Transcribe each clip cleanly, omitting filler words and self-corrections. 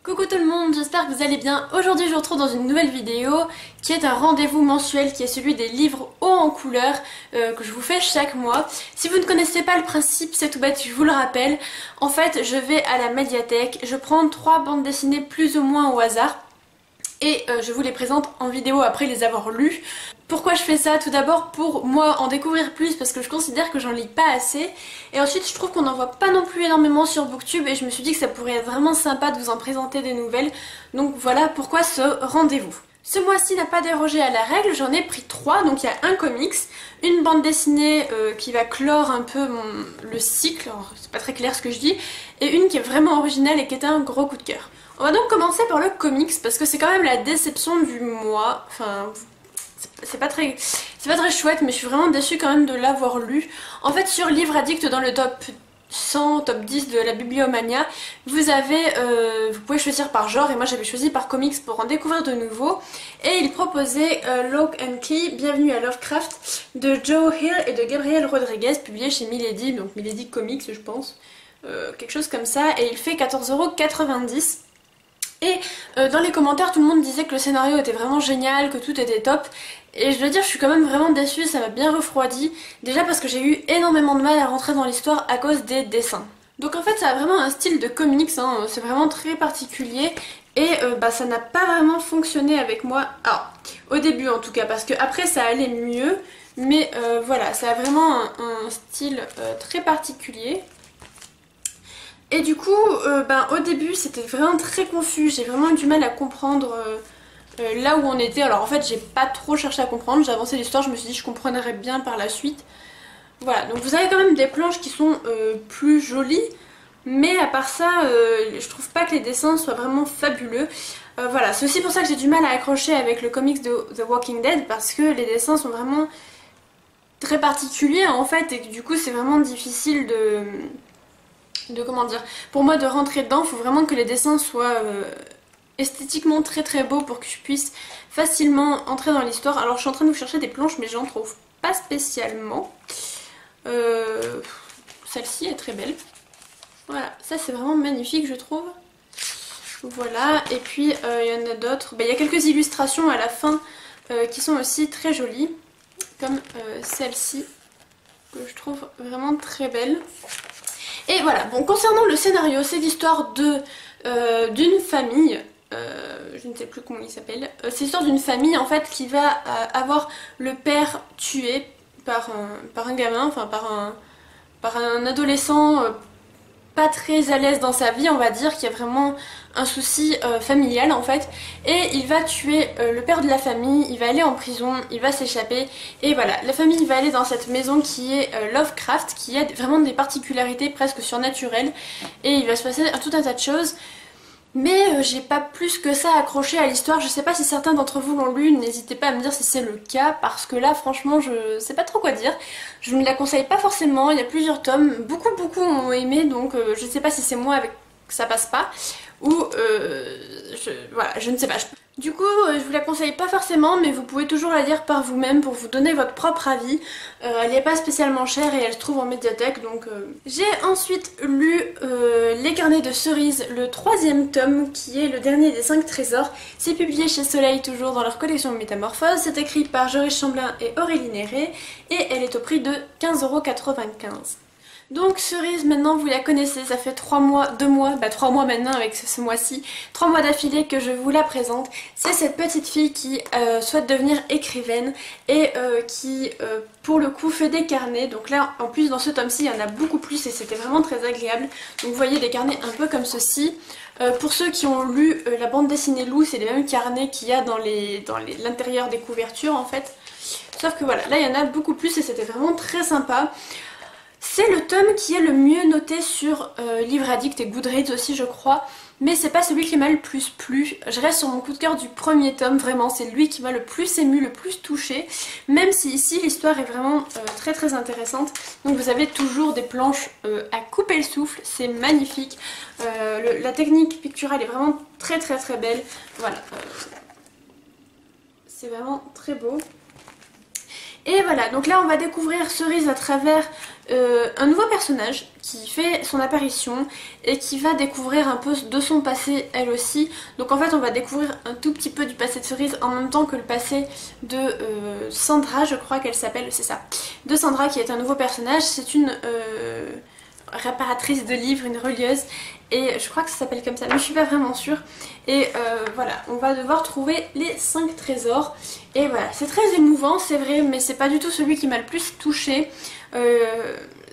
Coucou tout le monde, j'espère que vous allez bien. Aujourd'hui je vous retrouve dans une nouvelle vidéo qui est un rendez-vous mensuel qui est celui des livres hauts en couleur que je vous fais chaque mois. Si vous ne connaissez pas le principe, c'est tout bête, je vous le rappelle. En fait, je vais à la médiathèque, je prends 3 bandes dessinées plus ou moins au hasard et je vous les présente en vidéo après les avoir lues. Pourquoi je fais ça? Tout d'abord pour moi en découvrir plus parce que je considère que j'en lis pas assez, et ensuite je trouve qu'on n'en voit pas non plus énormément sur Booktube et je me suis dit que ça pourrait être vraiment sympa de vous en présenter des nouvelles. Donc voilà pourquoi ce rendez-vous. Ce mois-ci n'a pas dérogé à la règle, j'en ai pris 3, donc il y a un comics, une bande dessinée qui va clore un peu le cycle, c'est pas très clair ce que je dis, et une qui est vraiment originale et qui est un gros coup de cœur. On va donc commencer par le comics parce que c'est quand même la déception du mois, enfin c'est pas très chouette, mais je suis vraiment déçue quand même de l'avoir lu. En fait, sur Livre Addict, dans le top 100, top 10 de la Bibliomania, vous pouvez choisir par genre, et moi j'avais choisi par comics pour en découvrir de nouveaux. Et il proposait Lock and Key, Bienvenue à Lovecraft, de Joe Hill et de Gabriel Rodriguez, publié chez Milady, donc Milady Comics je pense, quelque chose comme ça, et il fait 14,90 €. Et dans les commentaires, tout le monde disait que le scénario était vraiment génial, que tout était top. Et je dois dire, je suis quand même vraiment déçue, ça m'a bien refroidi. Déjà parce que j'ai eu énormément de mal à rentrer dans l'histoire à cause des dessins. Donc en fait, ça a vraiment un style de comics, hein, c'est vraiment très particulier. Et ça n'a pas vraiment fonctionné avec moi. Alors, au début en tout cas, parce que après ça allait mieux. Mais voilà, ça a vraiment un style très particulier. Et du coup, au début c'était vraiment très confus, j'ai vraiment eu du mal à comprendre là où on était. Alors en fait j'ai pas trop cherché à comprendre, j'ai avancé l'histoire, je me suis dit je comprendrais bien par la suite. Voilà, donc vous avez quand même des planches qui sont plus jolies, mais à part ça, je trouve pas que les dessins soient vraiment fabuleux. Voilà, c'est aussi pour ça que j'ai du mal à accrocher avec le comics de The Walking Dead, parce que les dessins sont vraiment très particuliers en fait, et que du coup c'est vraiment difficile comment dire, pour moi de rentrer dedans. Il faut vraiment que les dessins soient esthétiquement très très beaux pour que je puisse facilement entrer dans l'histoire. Alors je suis en train de vous chercher des planches mais j'en trouve pas spécialement. Celle-ci est très belle. Voilà, ça c'est vraiment magnifique je trouve. Voilà, et puis il y en a d'autres. Il y a quelques illustrations à la fin qui sont aussi très jolies, comme celle-ci que je trouve vraiment très belle. Et voilà, bon, concernant le scénario, c'est l'histoire d'une famille, je ne sais plus comment il s'appelle, c'est l'histoire d'une famille en fait qui va avoir le père tué par un gamin, enfin par un adolescent pas très à l'aise dans sa vie, on va dire, qui a vraiment un souci familial en fait, et il va tuer le père de la famille, il va aller en prison, il va s'échapper, et voilà, la famille va aller dans cette maison qui est Lovecraft, qui a vraiment des particularités presque surnaturelles, et il va se passer tout un tas de choses. Mais j'ai pas plus que ça accroché à l'histoire. Je sais pas si certains d'entre vous l'ont lu, n'hésitez pas à me dire si c'est le cas, parce que là franchement je sais pas trop quoi dire. Je ne la conseille pas forcément, il y a plusieurs tomes, beaucoup ont aimé, donc je sais pas si c'est moi avec ça passe pas, ou voilà, je ne sais pas. Du coup je vous la conseille pas forcément, mais vous pouvez toujours la lire par vous-même pour vous donner votre propre avis. Elle n'est pas spécialement chère et elle se trouve en médiathèque, donc J'ai ensuite lu Les Carnets de Cerises, le 3e tome, qui est le dernier des 5 trésors. C'est publié chez Soleil, toujours dans leur collection Métamorphose. C'est écrit par Joris Chamblin et Aurélie Néré et elle est au prix de 15,95 €. Donc Cerise, maintenant vous la connaissez, ça fait 3 mois, 3 mois maintenant avec ce mois-ci, 3 mois d'affilée que je vous la présente. C'est cette petite fille qui souhaite devenir écrivaine et qui pour le coup fait des carnets. Donc là en plus dans ce tome-ci il y en a beaucoup plus et c'était vraiment très agréable. Donc vous voyez des carnets un peu comme ceci. Pour ceux qui ont lu la bande dessinée Lou, c'est les mêmes carnets qu'il y a dans l'intérieur des couvertures en fait. Sauf que voilà, là il y en a beaucoup plus et c'était vraiment très sympa. C'est le tome qui est le mieux noté sur Livre Addict et Goodreads aussi je crois, mais c'est pas celui qui m'a le plus plu. Je reste sur mon coup de cœur du premier tome, vraiment c'est lui qui m'a le plus ému, le plus touché, même si ici l'histoire est vraiment très intéressante. Donc vous avez toujours des planches à couper le souffle, c'est magnifique, la technique picturale est vraiment très belle, voilà, c'est vraiment très beau. Et voilà, donc là on va découvrir Cerise à travers un nouveau personnage qui fait son apparition et qui va découvrir un peu de son passé elle aussi. Donc en fait on va découvrir un tout petit peu du passé de Cerise en même temps que le passé de Sandra, je crois qu'elle s'appelle, c'est ça. De Sandra qui est un nouveau personnage, c'est une réparatrice de livres, une relieuse, et je crois que ça s'appelle comme ça mais je suis pas vraiment sûre. Et voilà, on va devoir trouver les 5 trésors et voilà, c'est très émouvant c'est vrai, mais c'est pas du tout celui qui m'a le plus touchée.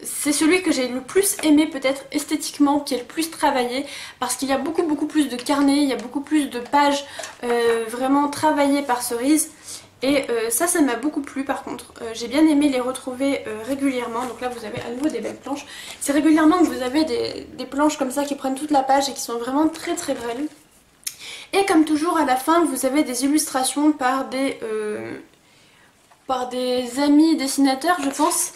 C'est celui que j'ai le plus aimé peut-être esthétiquement, qui est le plus travaillé, parce qu'il y a beaucoup plus de carnets, il y a beaucoup plus de pages vraiment travaillées par Cerise. Et ça m'a beaucoup plu par contre. J'ai bien aimé les retrouver régulièrement. Donc là vous avez à nouveau des belles planches. C'est régulièrement que vous avez des planches comme ça qui prennent toute la page et qui sont vraiment très belles. Et comme toujours à la fin vous avez des illustrations par des amis dessinateurs je pense.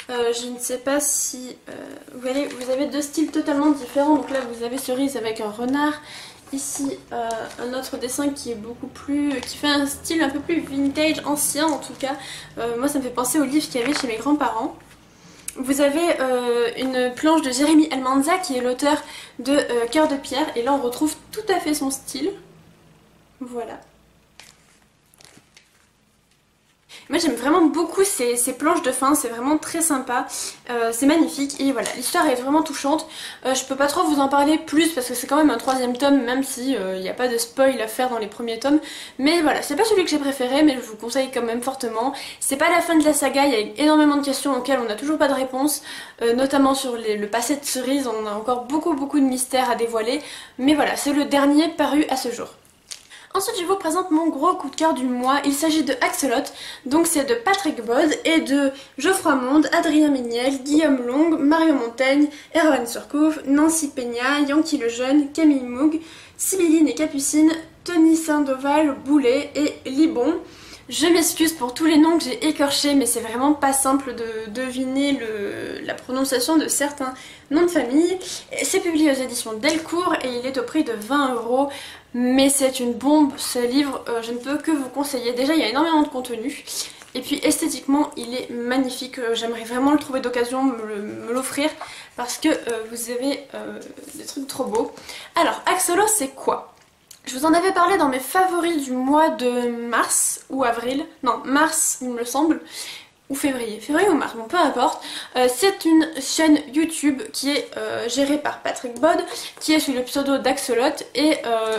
Je ne sais pas si... vous avez 2 styles totalement différents. Donc là vous avez Cerise avec un renard. Ici un autre dessin qui est beaucoup plus... qui fait un style un peu plus vintage, ancien en tout cas. Moi ça me fait penser au livre qu'il y avait chez mes grands-parents. Vous avez une planche de Jérémy Almanza qui est l'auteur de Cœur de pierre. Et là on retrouve tout à fait son style. Voilà. Moi j'aime vraiment beaucoup ces planches de fin, c'est vraiment très sympa, c'est magnifique et voilà, l'histoire est vraiment touchante. Je peux pas trop vous en parler plus parce que c'est quand même un 3e tome, même si il n'y a pas de spoil à faire dans les premiers tomes. Mais voilà, c'est pas celui que j'ai préféré mais je vous conseille quand même fortement. C'est pas la fin de la saga, il y a énormément de questions auxquelles on n'a toujours pas de réponse, notamment sur le passé de Cerise, on a encore beaucoup de mystères à dévoiler. Mais voilà, c'est le dernier paru à ce jour. Ensuite je vous présente mon gros coup de cœur du mois, il s'agit de Axolot, donc c'est de Patrick Baude et de Geoffroy Monde, Adrien Méniel, Guillaume Long, Mario Montaigne, Erwan Surcouf, Nancy Peña, Yankee le Jeune, Camille Moog, Sibylline et Capucine, Tony Sandoval, Boulet et Libon. Je m'excuse pour tous les noms que j'ai écorchés mais c'est vraiment pas simple de deviner la prononciation de certains noms de famille. C'est publié aux éditions Delcourt et il est au prix de 20 €. Mais c'est une bombe ce livre, je ne peux que vous conseiller. Déjà il y a énormément de contenu. Et puis esthétiquement il est magnifique, j'aimerais vraiment le trouver d'occasion, me l'offrir. Parce que vous avez des trucs trop beaux. Alors Axolot c'est quoi ? Je vous en avais parlé dans mes favoris du mois de mars ou avril, non mars il me semble, ou février ou mars, bon peu importe. C'est une chaîne YouTube qui est gérée par Patrick Baude, qui est sous le pseudo d'Axolot et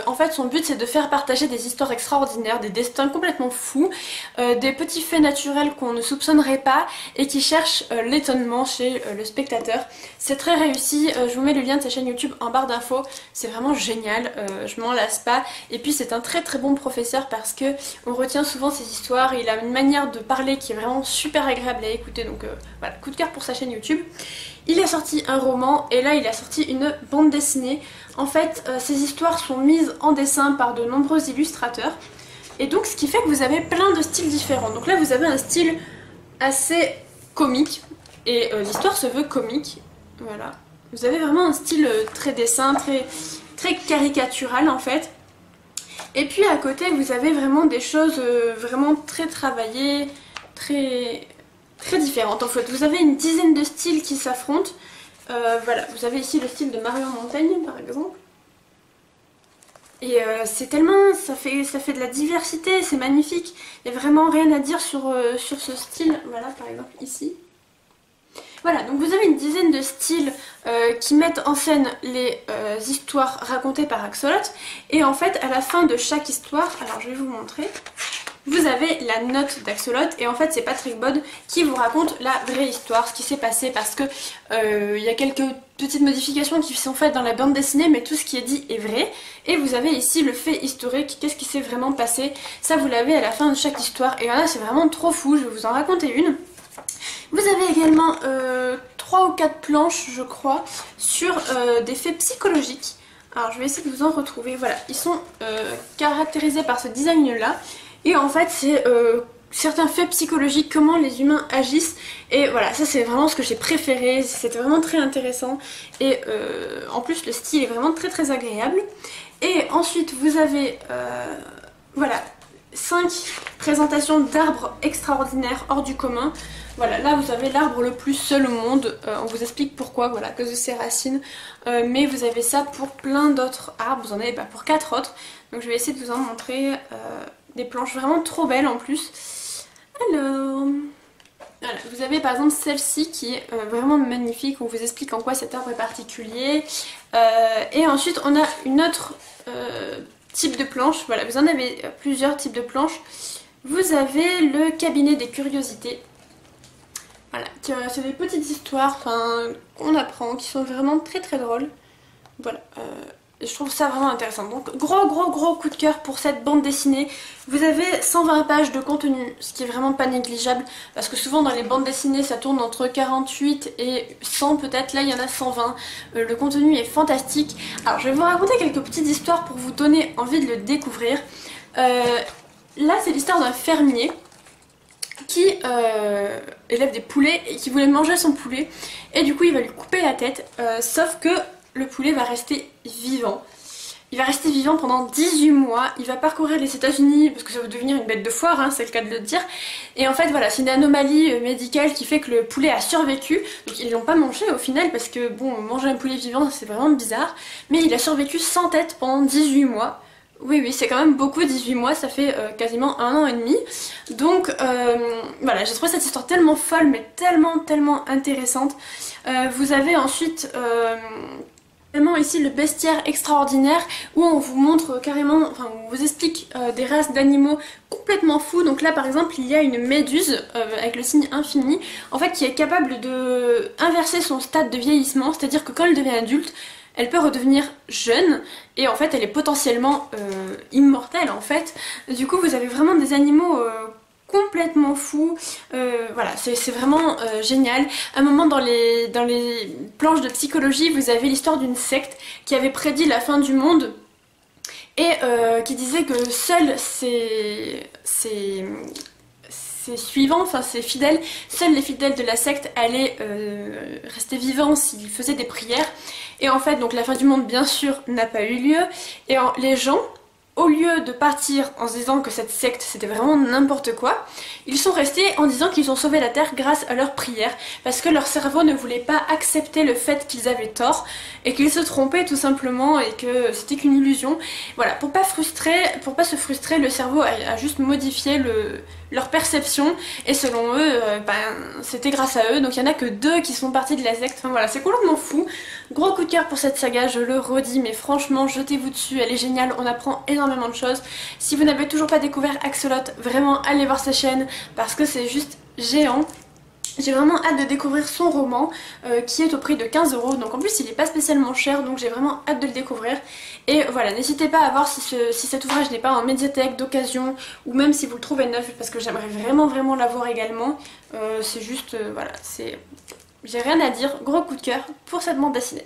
en fait son but c'est de faire partager des histoires extraordinaires, des destins complètement fous, des petits faits naturels qu'on ne soupçonnerait pas et qui cherchent l'étonnement chez le spectateur. C'est très réussi, je vous mets le lien de sa chaîne YouTube en barre d'infos, c'est vraiment génial, je m'en lasse pas. Et puis c'est un très bon professeur parce que on retient souvent ses histoires, il a une manière de parler qui est vraiment super agréable à écouter, donc voilà, coup de cœur pour sa chaîne YouTube. Il a sorti un roman et là il a sorti une bande dessinée. En fait ces histoires sont mises en dessin par de nombreux illustrateurs et donc ce qui fait que vous avez plein de styles différents. Donc là vous avez un style assez comique et l'histoire se veut comique, voilà. Vous avez vraiment un style très dessin, très caricatural en fait. Et puis à côté vous avez vraiment des choses vraiment très travaillées, très différentes en fait. Vous avez une dizaine de styles qui s'affrontent. Voilà, vous avez ici le style de Mario Montaigne par exemple. Et c'est tellement, ça fait de la diversité, c'est magnifique. Il n'y a vraiment rien à dire sur ce style. Voilà par exemple ici. Voilà, donc vous avez une dizaine de styles qui mettent en scène les histoires racontées par Axolot. Et en fait, à la fin de chaque histoire, alors je vais vous montrer, vous avez la note d'Axolot. Et en fait, c'est Patrick Baude qui vous raconte la vraie histoire, ce qui s'est passé. Parce que il y a quelques petites modifications qui sont faites dans la bande dessinée, mais tout ce qui est dit est vrai. Et vous avez ici le fait historique, qu'est-ce qui s'est vraiment passé. Ça, vous l'avez à la fin de chaque histoire. Et là, c'est vraiment trop fou, je vais vous en raconter une. Vous avez également 3 ou 4 planches je crois sur des faits psychologiques. Alors je vais essayer de vous en retrouver. Voilà, ils sont caractérisés par ce design là. Et en fait c'est certains faits psychologiques, comment les humains agissent. Et voilà, ça c'est vraiment ce que j'ai préféré. C'était vraiment très intéressant. Et en plus le style est vraiment très agréable. Et ensuite vous avez voilà 5 présentation d'arbres extraordinaires hors du commun. Voilà, là vous avez l'arbre le plus seul au monde, on vous explique pourquoi, voilà, à cause de ses racines, mais vous avez ça pour plein d'autres arbres, vous en avez pour 4 autres, donc je vais essayer de vous en montrer des planches vraiment trop belles en plus. Alors, voilà, vous avez par exemple celle-ci qui est vraiment magnifique, on vous explique en quoi cet arbre est particulier, et ensuite on a une autre type de planche, voilà, vous en avez plusieurs types de planches. Vous avez le cabinet des curiosités. Voilà, c'est des petites histoires qu'on apprend, qui sont vraiment très très drôles. Voilà, je trouve ça vraiment intéressant. Donc gros coup de cœur pour cette bande dessinée. Vous avez 120 pages de contenu, ce qui est vraiment pas négligeable. Parce que souvent dans les bandes dessinées ça tourne entre 48 et 100 peut-être. Là il y en a 120. Le contenu est fantastique. Alors je vais vous raconter quelques petites histoires pour vous donner envie de le découvrir. Là c'est l'histoire d'un fermier qui élève des poulets et qui voulait manger son poulet, et du coup il va lui couper la tête, sauf que le poulet va rester vivant. Il va rester vivant pendant 18 mois, il va parcourir les États-Unis parce que ça va devenir une bête de foire, hein, c'est le cas de le dire. Et en fait voilà, c'est une anomalie médicale qui fait que le poulet a survécu, donc ils l'ont pas mangé au final parce que bon, manger un poulet vivant c'est vraiment bizarre, mais il a survécu sans tête pendant 18 mois. Oui, c'est quand même beaucoup, 18 mois, ça fait quasiment 1 an et demi. Donc voilà, j'ai trouvé cette histoire tellement folle, mais tellement intéressante. Vous avez ensuite vraiment ici le bestiaire extraordinaire, où on vous montre carrément, enfin on vous explique des races d'animaux complètement fous. Donc là par exemple il y a une méduse avec le signe infini, en fait qui est capable de inverser son stade de vieillissement, c'est-à-dire que quand elle devient adulte, elle peut redevenir jeune et en fait elle est potentiellement immortelle en fait. Du coup vous avez vraiment des animaux complètement fous, voilà, c'est vraiment génial. À un moment dans les planches de psychologie, vous avez l'histoire d'une secte qui avait prédit la fin du monde et qui disait que seuls ses suivants, enfin ses fidèles, seuls les fidèles de la secte allaient rester vivants s'ils faisaient des prières. Et en fait, donc la fin du monde bien sûr n'a pas eu lieu, et les gens, au lieu de partir en se disant que cette secte c'était vraiment n'importe quoi, ils sont restés en disant qu'ils ont sauvé la terre grâce à leurs prières, parce que leur cerveau ne voulait pas accepter le fait qu'ils avaient tort et qu'ils se trompaient tout simplement et que c'était qu'une illusion. Voilà, pour pas se frustrer, le cerveau a juste modifié leur perception, et selon eux, c'était grâce à eux. Donc il y en a que 2 qui sont partis de la secte. Enfin voilà, c'est complètement fou. Gros coup de cœur pour cette saga, je le redis, mais franchement jetez-vous dessus, elle est géniale, on apprend énormément de choses. Si vous n'avez toujours pas découvert Axolot, vraiment allez voir sa chaîne parce que c'est juste géant. J'ai vraiment hâte de découvrir son roman qui est au prix de 15 €, donc en plus il est pas spécialement cher, donc j'ai vraiment hâte de le découvrir. Et voilà, n'hésitez pas à voir si cet ouvrage n'est pas en médiathèque d'occasion, ou même si vous le trouvez neuf, parce que j'aimerais vraiment l'avoir également. C'est juste, voilà, j'ai rien à dire, gros coup de cœur pour cette bande dessinée.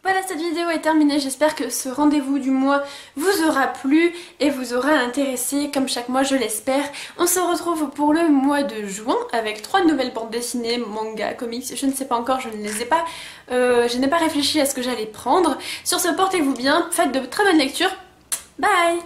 Voilà, cette vidéo est terminée, j'espère que ce rendez-vous du mois vous aura plu et vous aura intéressé, comme chaque mois je l'espère. On se retrouve pour le mois de juin avec 3 nouvelles bandes dessinées, manga, comics, je ne sais pas encore, je ne les ai pas, je n'ai pas réfléchi à ce que j'allais prendre. Sur ce, portez-vous bien, faites de très bonnes lectures, bye!